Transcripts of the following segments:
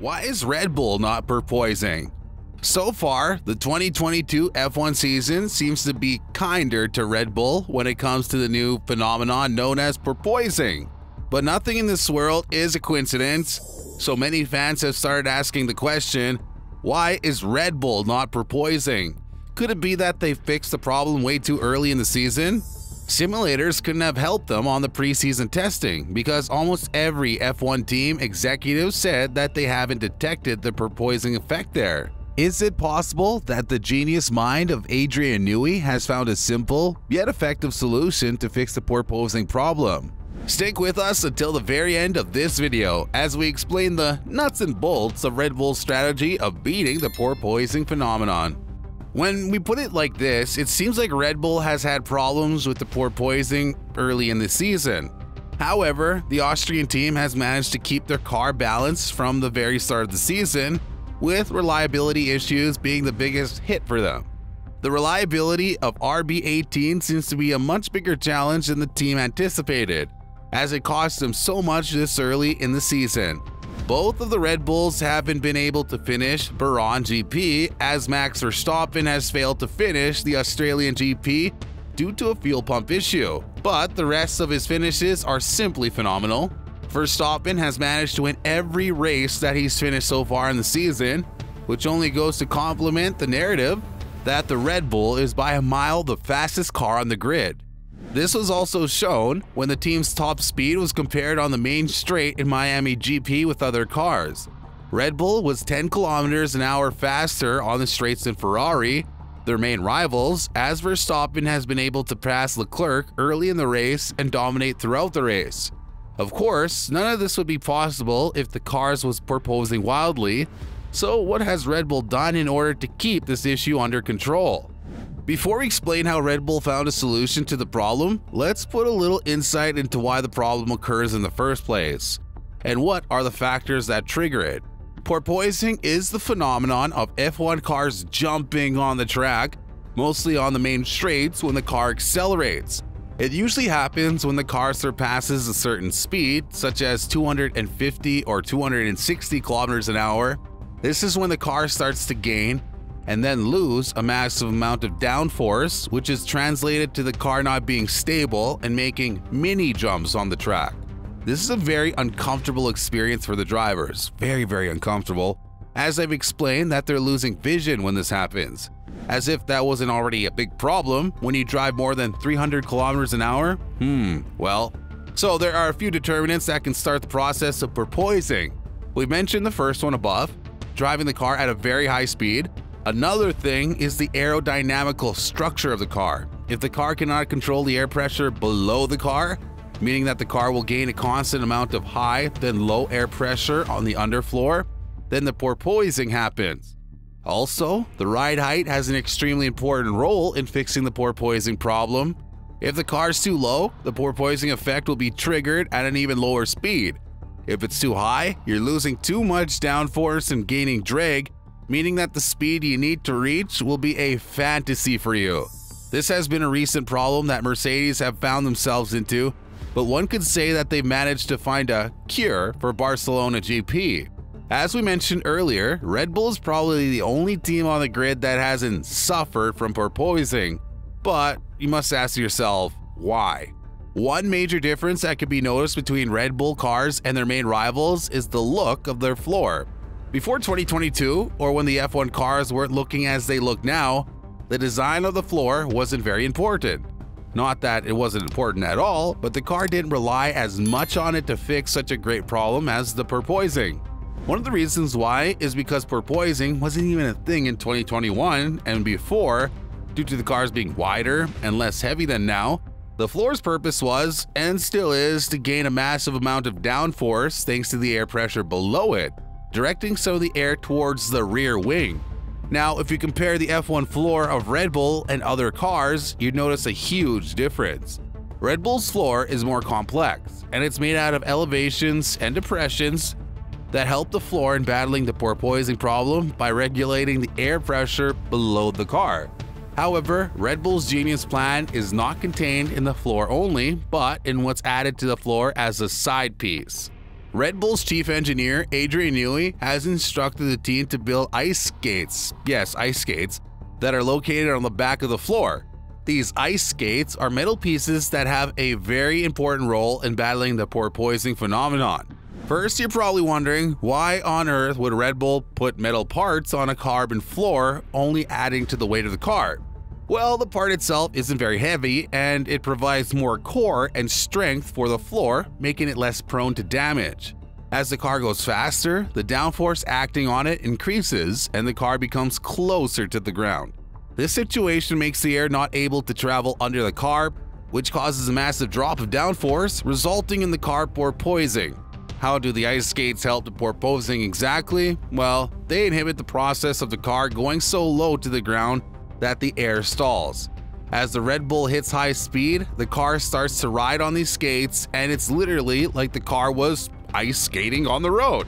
Why is Red Bull not porpoising? So far, the 2022 F1 season seems to be kinder to Red Bull when it comes to the new phenomenon known as porpoising. But nothing in this world is a coincidence, so many fans have started asking the question, why is Red Bull not porpoising? Could it be that they fixed the problem way too early in the season? Simulators couldn't have helped them on the preseason testing because almost every F1 team executive said that they haven't detected the porpoising effect there. Is it possible that the genius mind of Adrian Newey has found a simple yet effective solution to fix the porpoising problem? Stick with us until the very end of this video as we explain the nuts and bolts of Red Bull's strategy of beating the porpoising phenomenon. When we put it like this, it seems like Red Bull has had problems with the porpoising early in the season. However, the Austrian team has managed to keep their car balanced from the very start of the season, with reliability issues being the biggest hit for them. The reliability of RB18 seems to be a much bigger challenge than the team anticipated, as it cost them so much this early in the season. Both of the Red Bulls haven't been able to finish Bahrain GP, as Max Verstappen has failed to finish the Australian GP due to a fuel pump issue, but the rest of his finishes are simply phenomenal. Verstappen has managed to win every race that he's finished so far in the season, which only goes to complement the narrative that the Red Bull is by a mile the fastest car on the grid. This was also shown when the team's top speed was compared on the main straight in Miami GP with other cars. Red Bull was 10 kilometers an hour faster on the straights than Ferrari, their main rivals, as Verstappen has been able to pass Leclerc early in the race and dominate throughout the race. Of course, none of this would be possible if the cars was porpoising wildly, so what has Red Bull done in order to keep this issue under control? Before we explain how Red Bull found a solution to the problem, let's put a little insight into why the problem occurs in the first place, and what are the factors that trigger it. Porpoising is the phenomenon of F1 cars jumping on the track, mostly on the main straights when the car accelerates. It usually happens when the car surpasses a certain speed, such as 250 or 260 kilometers an hour. This is when the car starts to gain and then lose a massive amount of downforce, which is translated to the car not being stable and making mini jumps on the track. This is a very uncomfortable experience for the drivers, very uncomfortable, as I've explained that they're losing vision when this happens. As if that wasn't already a big problem when you drive more than 300 kilometers an hour? Well, so there are a few determinants that can start the process of porpoising. We mentioned the first one above, driving the car at a very high speed. Another thing is the aerodynamical structure of the car. If the car cannot control the air pressure below the car, meaning that the car will gain a constant amount of high then low air pressure on the underfloor, then the porpoising happens. Also, the ride height has an extremely important role in fixing the porpoising problem. If the car is too low, the porpoising effect will be triggered at an even lower speed. If it's too high, you're losing too much downforce and gaining drag, meaning that the speed you need to reach will be a fantasy for you. This has been a recent problem that Mercedes have found themselves into, but one could say that they've managed to find a cure for Barcelona GP. As we mentioned earlier, Red Bull is probably the only team on the grid that hasn't suffered from porpoising, but you must ask yourself, why? One major difference that can be noticed between Red Bull cars and their main rivals is the look of their floor. Before 2022, or when the F1 cars weren't looking as they look now, the design of the floor wasn't very important. Not that it wasn't important at all, but the car didn't rely as much on it to fix such a great problem as the porpoising. One of the reasons why is because porpoising wasn't even a thing in 2021 and before, due to the cars being wider and less heavy than now. The floor's purpose was, and still is, to gain a massive amount of downforce thanks to the air pressure below it, directing some of the air towards the rear wing. Now, if you compare the F1 floor of Red Bull and other cars, you'd notice a huge difference. Red Bull's floor is more complex, and it's made out of elevations and depressions that help the floor in battling the porpoising problem by regulating the air pressure below the car. However, Red Bull's genius plan is not contained in the floor only, but in what's added to the floor as a side piece. Red Bull's chief engineer, Adrian Newey, has instructed the team to build ice skates, yes, ice skates, that are located on the back of the floor. These ice skates are metal pieces that have a very important role in battling the porpoising phenomenon. First, you're probably wondering, why on earth would Red Bull put metal parts on a carbon floor, only adding to the weight of the car? Well, the part itself isn't very heavy, and it provides more core and strength for the floor, making it less prone to damage. As the car goes faster, the downforce acting on it increases, and the car becomes closer to the ground. This situation makes the air not able to travel under the car, which causes a massive drop of downforce, resulting in the car porpoising. How do the ice skates help the porpoising exactly? Well, they inhibit the process of the car going so low to the ground that the air stalls. As the Red Bull hits high speed, the car starts to ride on these skates, and it's literally like the car was ice skating on the road.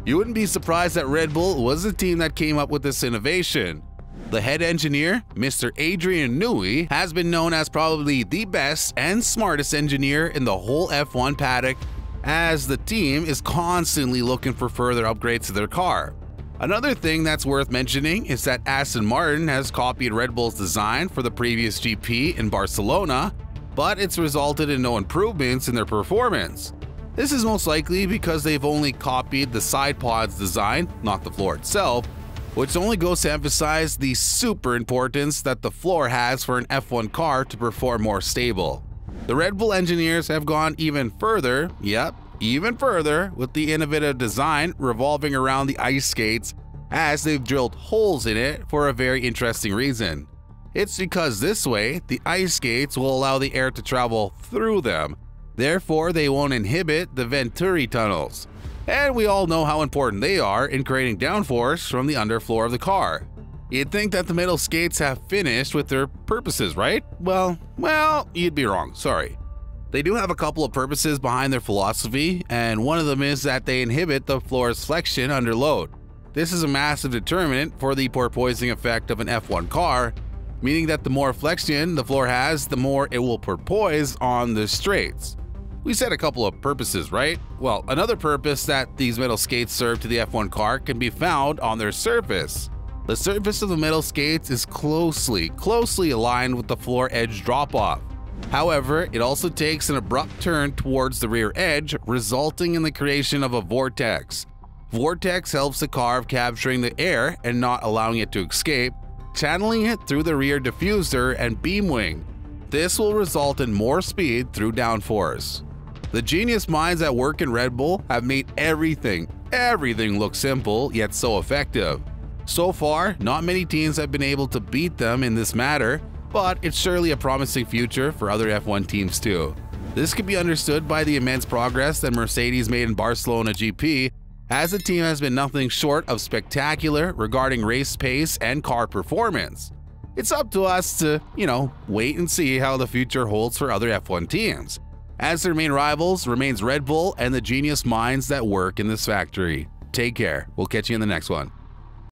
You wouldn't be surprised that Red Bull was the team that came up with this innovation. The head engineer, Mr. Adrian Newey, has been known as probably the best and smartest engineer in the whole F1 paddock, as the team is constantly looking for further upgrades to their car. Another thing that's worth mentioning is that Aston Martin has copied Red Bull's design for the previous GP in Barcelona, but it's resulted in no improvements in their performance. This is most likely because they've only copied the side pods design, not the floor itself, which only goes to emphasize the super importance that the floor has for an F1 car to perform more stable. The Red Bull engineers have gone even further, even further, with the innovative design revolving around the ice skates, as they've drilled holes in it for a very interesting reason. It's because this way, the ice skates will allow the air to travel through them, therefore they won't inhibit the Venturi tunnels. And we all know how important they are in creating downforce from the underfloor of the car. You'd think that the metal skates have finished with their purposes, right? Well, you'd be wrong, sorry. They do have a couple of purposes behind their philosophy, and one of them is that they inhibit the floor's flexion under load. This is a massive determinant for the porpoising effect of an F1 car, meaning that the more flexion the floor has, the more it will porpoise on the straights. We said a couple of purposes, right? Well, another purpose that these metal skates serve to the F1 car can be found on their surface. The surface of the metal skates is closely aligned with the floor edge drop-off. However, it also takes an abrupt turn towards the rear edge, resulting in the creation of a vortex. Vortex helps the car capturing the air and not allowing it to escape, channeling it through the rear diffuser and beam wing. This will result in more speed through downforce. The genius minds that work in Red Bull have made everything look simple yet so effective. So far, not many teams have been able to beat them in this matter, but it's surely a promising future for other F1 teams too. This can be understood by the immense progress that Mercedes made in Barcelona GP, as the team has been nothing short of spectacular regarding race pace and car performance. It's up to us to, wait and see how the future holds for other F1 teams, as their main rivals remains Red Bull and the genius minds that work in this factory. Take care, we'll catch you in the next one.